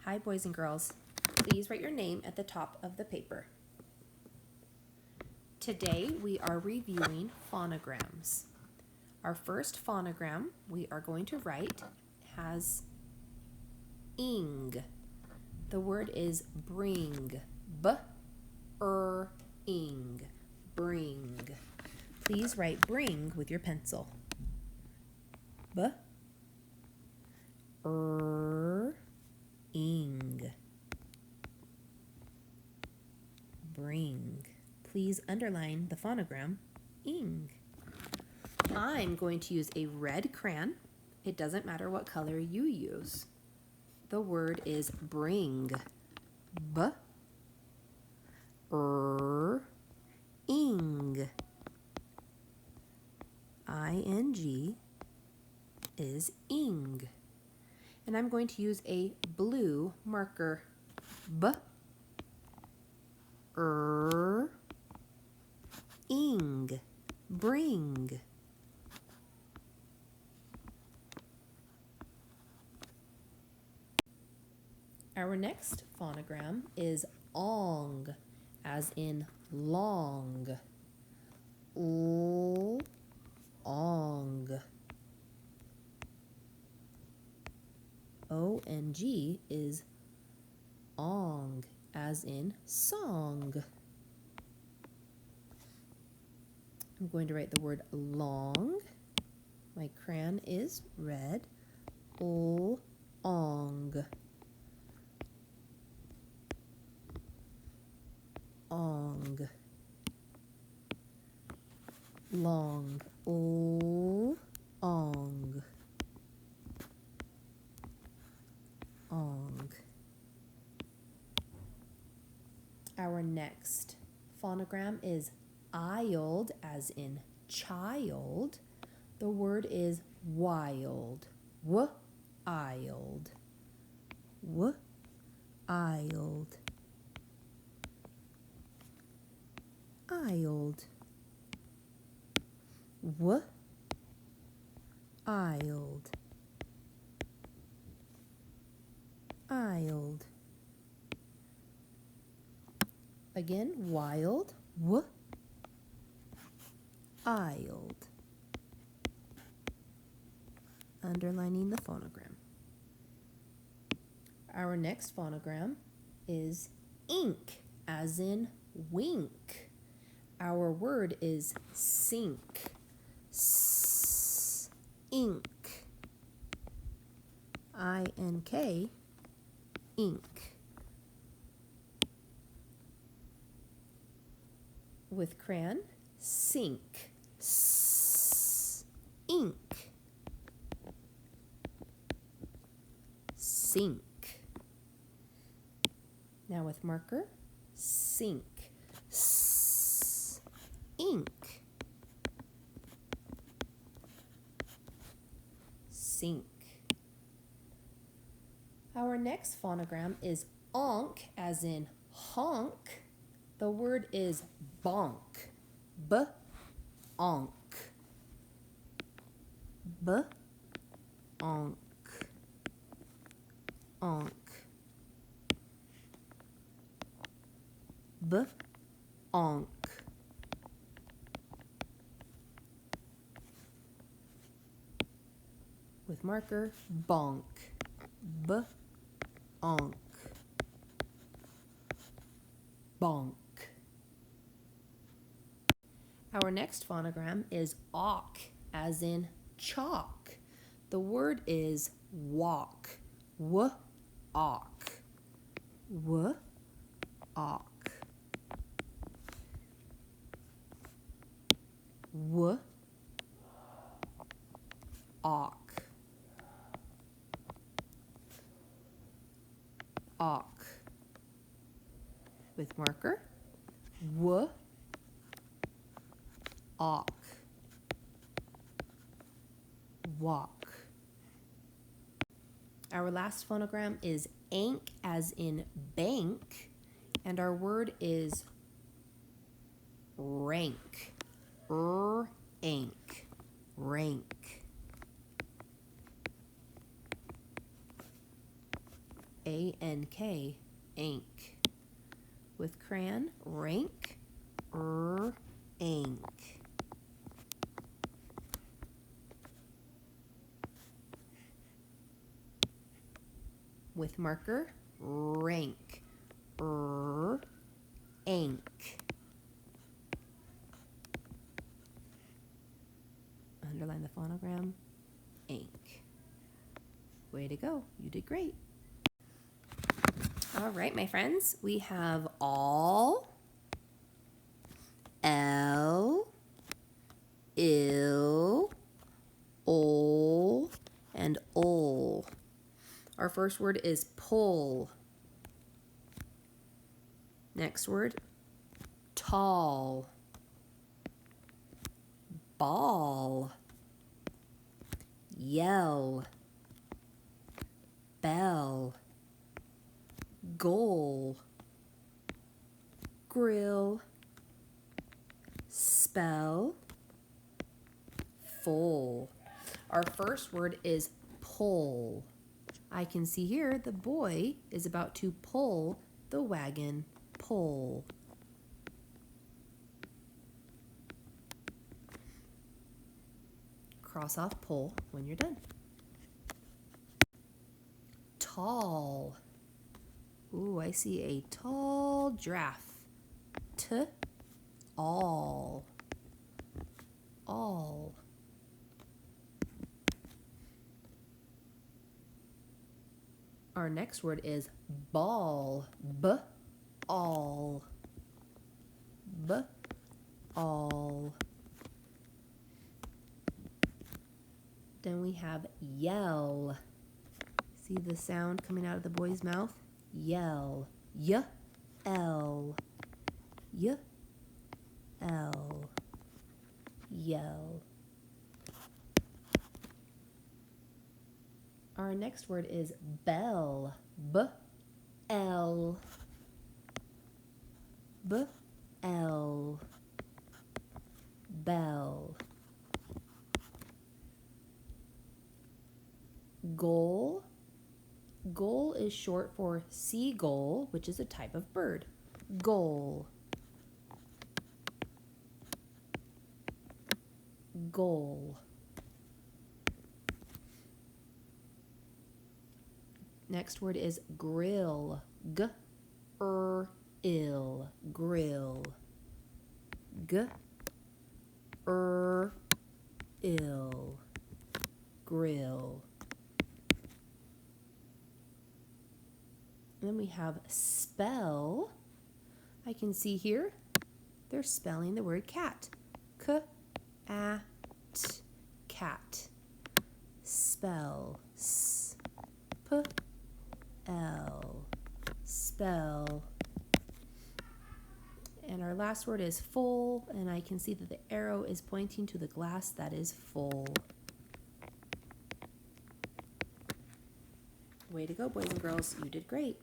Hi, boys and girls. Please write your name at the top of the paper. Today we are reviewing phonograms. Our first phonogram we are going to write has ing. The word is bring. B-er-ing. Bring. Please write bring with your pencil. B-er-ing. Bring. Please underline the phonogram ing. I'm going to use a red crayon. It doesn't matter what color you use. The word is bring. B-er-ing. I-N-G is ing. And I'm going to use a blue marker. B-er-ing. Bring. Our next phonogram is ong, as in long. Ong. O-N-G is ong, as in song. I'm going to write the word long. My crayon is red. Ong. Ong. Long. Ong. Ong. Our next phonogram is ild, as in child. The word is wild. W-ild. W-ild. Ild. W-ild. Ild. Again, wild. W-ild. Underlining the phonogram. Our next phonogram is ink, as in wink. Our word is sink. Ink. I-N-K. Ink. With crayon, sink. Ink. Sink. Now with marker, sink. Ink. Sink. Our next phonogram is onk, as in honk. The word is bonk. B-onk. B-onk. Onk. B-onk. With marker, bonk. B-onk. Bonk. Our next phonogram is awk, as in chalk. The word is walk. W-awk. W-awk. W-awk. Awk. With marker, w-awk. Walk. Our last phonogram is ank, as in bank, and our word is rank. Rank. Rank. A-N-K, ank. With crayon, rank, ank. With marker, rank, ank. Underline the phonogram, ank. Way to go, you did great. All right, my friends, we have all, L, ill, ol, and ol. Our first word is pull. Next word, tall, ball, yell, bell, goal, grill, spell, full. Our first word is pull. I can see here the boy is about to pull the wagon pole. Cross off pull when you're done. Tall. Ooh, I see a tall giraffe. All. All. Our next word is ball. All. All. Then we have yell. See the sound coming out of the boy's mouth? Yell. L. L. Yell. Our next word is bell. L. L. Bell. Goal. Goal is short for seagull, which is a type of bird. Goal. Goal. Next word is grill. Ill. Grill. Ill. Grill. And then we have spell. I can see here they're spelling the word cat. Cat. Spell. L. Spell. And our last word is full, and I can see that the arrow is pointing to the glass that is full. Way to go, boys and girls. You did great.